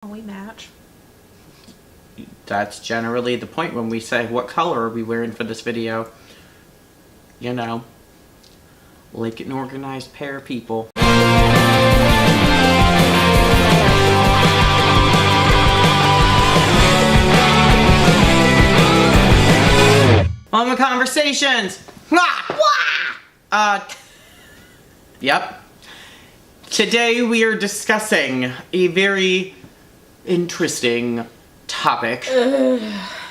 We match. That's generally the point when we say, what color are we wearing for this video? You know, like an organized pair of people. On the Converse-ations! Yep. Today we are discussing a very interesting topic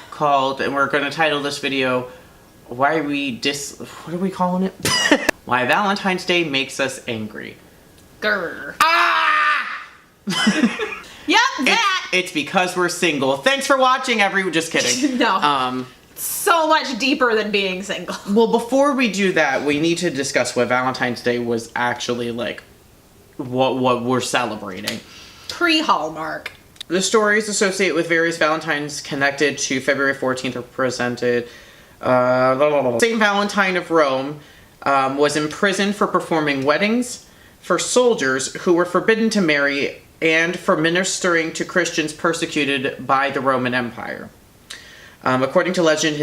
called, and we're going to title this video, what are we calling it? Why Valentine's Day makes us angry. Grr. Ah! Yep, that! It's because we're single. Thanks for watching, everyone. Just kidding. No. So much deeper than being single. Well, before we do that, we need to discuss what Valentine's Day was actually like, what we're celebrating. Pre-Hallmark. The stories associated with various Valentines connected to February 14th are presented. Saint Valentine of Rome was imprisoned for performing weddings for soldiers who were forbidden to marry and for ministering to Christians persecuted by the Roman Empire. According to legend,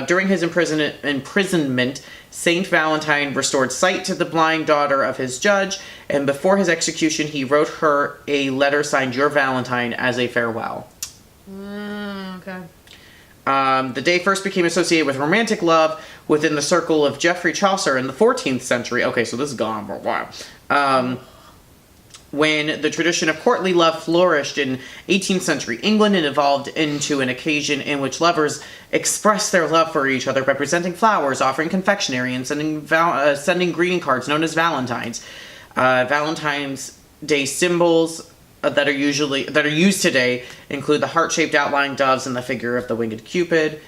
during his imprisonment, Saint Valentine restored sight to the blind daughter of his judge, and before his execution, he wrote her a letter signed "Your Valentine" as a farewell. Okay. The day first became associated with romantic love within the circle of Geoffrey Chaucer in the 14th century. Okay, so this has gone on for a while. When the tradition of courtly love flourished in 18th century England and evolved into an occasion in which lovers expressed their love for each other by presenting flowers, offering confectionery, and sending greeting cards known as Valentines. Valentine's Day symbols that are used today include the heart-shaped outlying doves and the figure of the winged Cupid.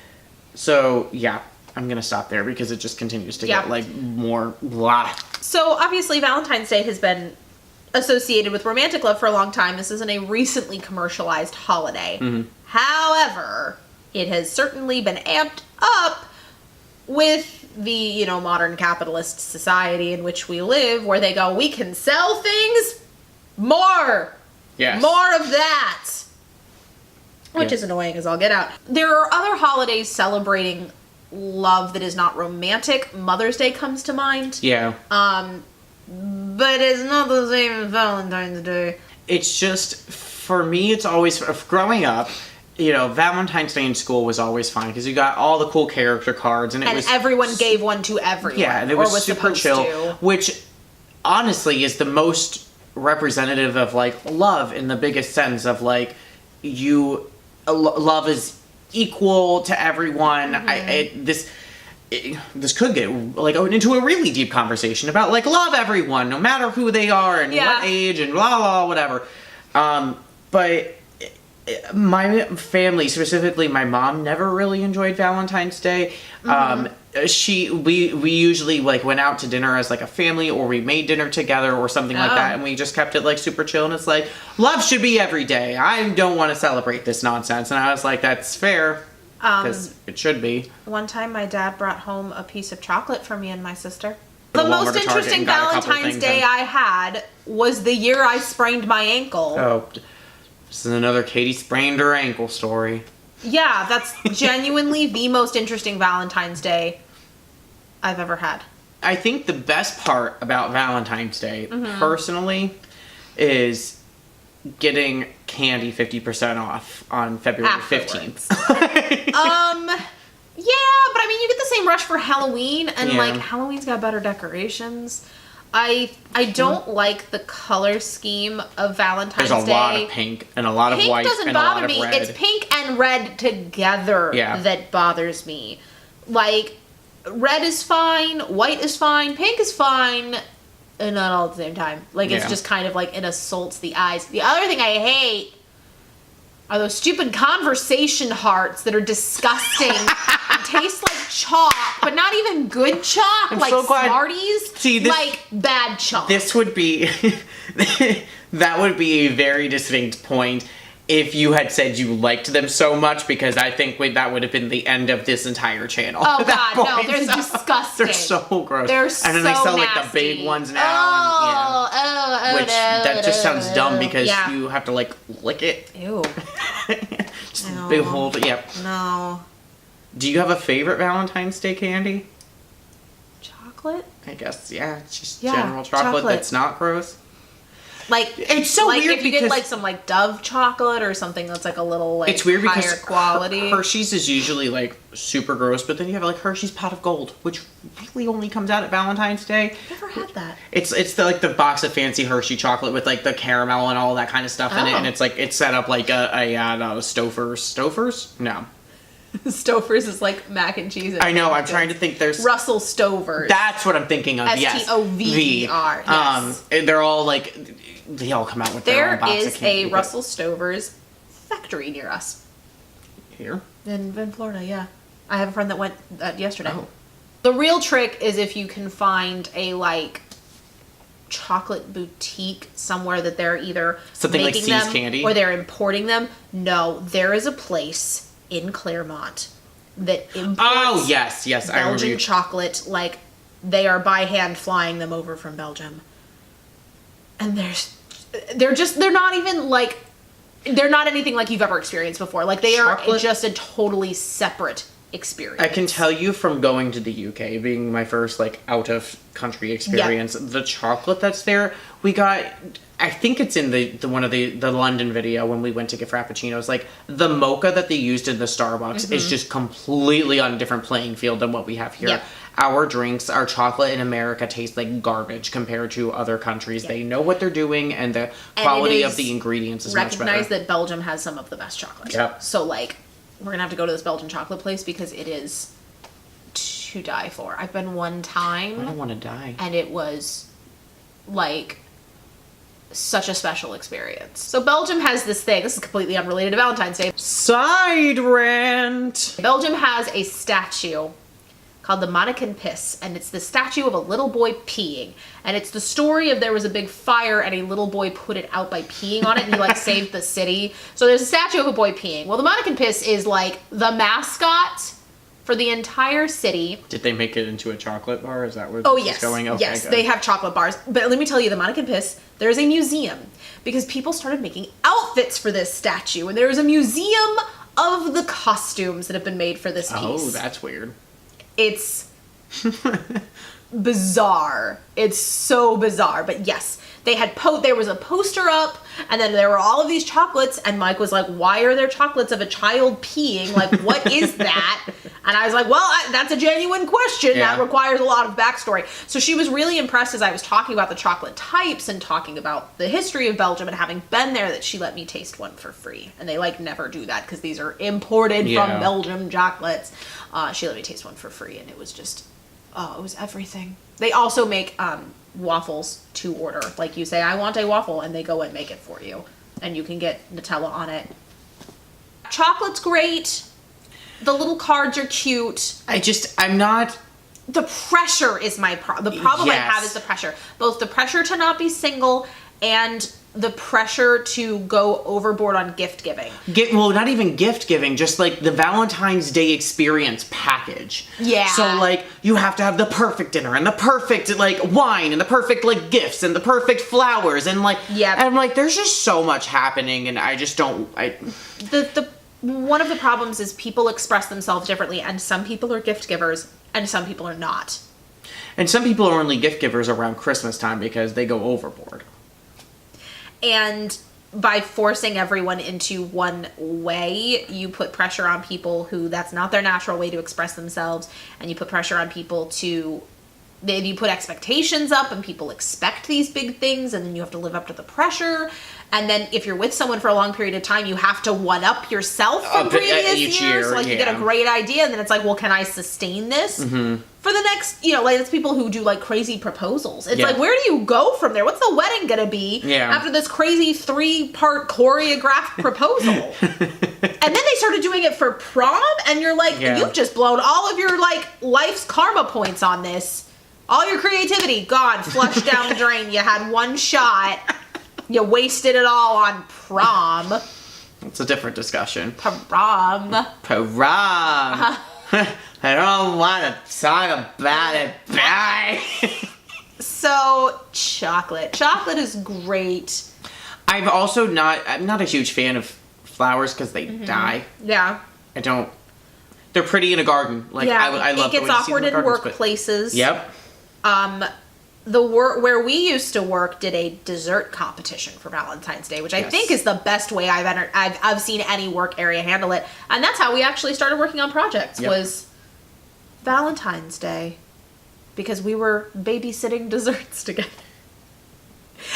So, yeah, I'm gonna stop there because it just continues to get, like, more blah. So, obviously, Valentine's Day has been associated with romantic love for a long time. This isn't a recently commercialized holiday. Mm-hmm. However, it has certainly been amped up with the, modern capitalist society in which we live, where they go, we can sell things more. Yes. More of that. Which is annoying as all get out. There are other holidays celebrating love that is not romantic. Mother's Day comes to mind. Yeah. But it's not the same as Valentine's Day. It's just, for me, it's always, growing up, Valentine's Day in school was always fun because you got all the cool character cards and everyone gave one to everyone. Yeah, and it was super chill, which honestly is the most representative of like love in the biggest sense of like love is equal to everyone. Mm-hmm. This could get like into a really deep conversation about like love everyone no matter who they are and what age and blah blah whatever. But my family, specifically my mom, never really enjoyed Valentine's Day. We usually like went out to dinner as like a family, or we made dinner together or something like that, and we just kept it like super chill. And it's like, love should be every day. I don't want to celebrate this nonsense. And I was like, that's fair. Because it should be. One time my dad brought home a piece of chocolate for me and my sister. The most interesting Valentine's Day I had was the year I sprained my ankle. Oh, this is another Katie sprained her ankle story. Yeah, that's genuinely the most interesting Valentine's Day I've ever had. I think the best part about Valentine's Day, personally, is getting candy 50% off on February 15th. Yeah, but I mean, you get the same rush for Halloween, and like Halloween's got better decorations. I don't like the color scheme of Valentine's Day. There's a lot of pink and a lot of white and a lot of red. Pink doesn't bother me. It's pink and red together that bothers me. Like, red is fine, white is fine, pink is fine, and not all at the same time. Like, it's just kind of like, it assaults the eyes. The other thing I hate are those stupid Converse-ation hearts that are disgusting. Taste like chalk, but not even good chalk, like so Smarties. See, like bad chalk. This would be, that would be a very distinct point if you had said you liked them so much, because I think that would have been the end of this entire channel. Oh god, no, they're disgusting. They're so gross. They're so and then they sell nasty. like the big ones now. Which, that just sounds dumb because Yeah. you have to, like, lick it. Ew. Just a big hole, yep. No. Do you have a favorite Valentine's Day candy? Chocolate? I guess, yeah. It's just Yeah, general chocolate that's not gross. Like, it's so like weird if you because get like some like Dove chocolate or something that's like a little like it's weird because higher quality. Hershey's is usually like super gross, but then you have like Hershey's Pot of Gold, which really only comes out at Valentine's Day. I've never had that. It's the, like the box of fancy Hershey chocolate with like the caramel and all that kind of stuff in it, and it's like it's set up like a Stouffer's? No. Stouffer's is like mac and cheese. I know. I'm trying to think. There's Russell Stover's. That's what I'm thinking of. Yes. Stover. Yes. They're all like they all come out with their own box of candy. There is a Russell Stover's factory near us. Here? In Florida, yeah. I have a friend that went yesterday. Oh. The real trick is if you can find a like chocolate boutique somewhere that they're either something making like See's them Candy or they're importing them. No, there is a place in Claremont that imports Belgian chocolate. Like they are by hand flying them over from Belgium, and they're not even like they're not anything like you've ever experienced before. Like they are just a totally separate experience. I can tell you from going to the UK, being my first like out of country experience, the chocolate that's there, we got. I think it's in the one of the London video when we went to get frappuccinos. Like the mocha that they used in the Starbucks is just completely on a different playing field than what we have here. Yep. Our drinks, our chocolate in America tastes like garbage compared to other countries. They know what they're doing, and the quality of the ingredients is much better. Recognize that Belgium has some of the best chocolate. Yep. So like, we're gonna have to go to this Belgian chocolate place because it is to die for. I've been one time. I don't want to die. And it was like such a special experience. So Belgium has this thing. This is completely unrelated to Valentine's Day. Side rant. Belgium has a statue called the Mannequin Piss, and it's the statue of a little boy peeing. And it's the story of there was a big fire and a little boy put it out by peeing on it, and he like saved the city. So there's a statue of a boy peeing. Well, the Mannequin Piss is like the mascot for the entire city. Did they make it into a chocolate bar? Is that where this is going? Okay, yes, they have chocolate bars. But let me tell you, the Mannequin Piss, there's a museum because people started making outfits for this statue, and there is a museum of the costumes that have been made for this piece. Oh, that's weird. It's bizarre. It's so bizarre. But yes, they had there was a poster up, and then there were all of these chocolates, and Mike was like, why are there chocolates of a child peeing? Like, what is that? And I was like, well, that's a genuine question. Yeah. That requires a lot of backstory. So she was really impressed as I was talking about the chocolate types and talking about the history of Belgium and having been there that she let me taste one for free. And they like never do that because these are imported from Belgium chocolates. She let me taste one for free, and it was just, it was everything. They also make waffles to order. Like you say, I want a waffle, and they go and make it for you. And you can get Nutella on it. Chocolate's great. The little cards are cute. I'm not... The pressure is the problem I have is the pressure. Both the pressure to not be single and the pressure to go overboard on gift giving. Not even gift giving, just like the Valentine's Day experience package. Yeah. So like you have to have the perfect dinner and the perfect like wine and the perfect like gifts and the perfect flowers and like and I'm like there's just so much happening and I just don't one of the problems is people express themselves differently, and some people are gift givers and some people are not. And some people are only gift givers around Christmas time because they go overboard. And by forcing everyone into one way, you put pressure on people who that's not their natural way to express themselves, and you put pressure on people you put expectations up and people expect these big things, and then you have to live up to the pressure. And then if you're with someone for a long period of time, you have to one-up yourself from previous years. Like you get a great idea, and then it's like, well, can I sustain this for the next, like it's people who do like crazy proposals. It's like, where do you go from there? What's the wedding gonna be after this crazy 3-part choreographed proposal? And then they started doing it for prom, and you're like, you've just blown all of your like life's karma points on this. All your creativity gone, flushed down the drain. You had one shot. You wasted it all on prom. It's a different discussion. Prom. I don't want to talk about it. Bye. So, chocolate. Chocolate is great. I'm not a huge fan of flowers because they die. Yeah. They're pretty in a garden. Like, yeah, I love it gets awkward in workplaces. Yep. Where we used to work did a dessert competition for Valentine's Day, which I think is the best way I've seen any work area handle it. And that's how we actually started working on projects, was Valentine's Day. Because we were babysitting desserts together.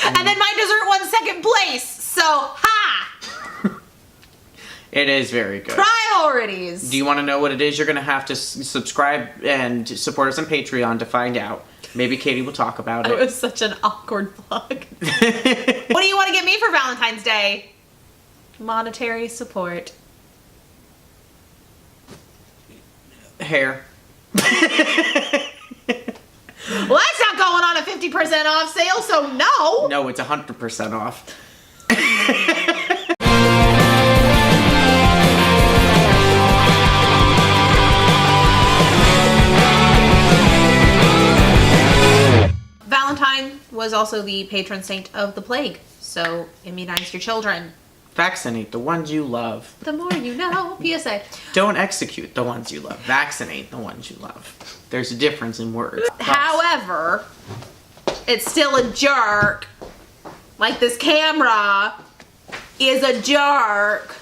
And then my dessert won second place. So, ha! It is very good. Priorities. Do you want to know what it is? You're going to have to subscribe and support us on Patreon to find out. Maybe Katie will talk about it. It was such an awkward plug. What do you want to get me for Valentine's Day? Monetary support. Hair. Well, that's not going on a 50% off sale, so no. No, it's 100% off. Valentine was also the patron saint of the plague, so immunize your children. Vaccinate the ones you love. The more you know. PSA. Don't execute the ones you love. Vaccinate the ones you love. There's a difference in words. However, it's still a jerk. Like this camera is a jerk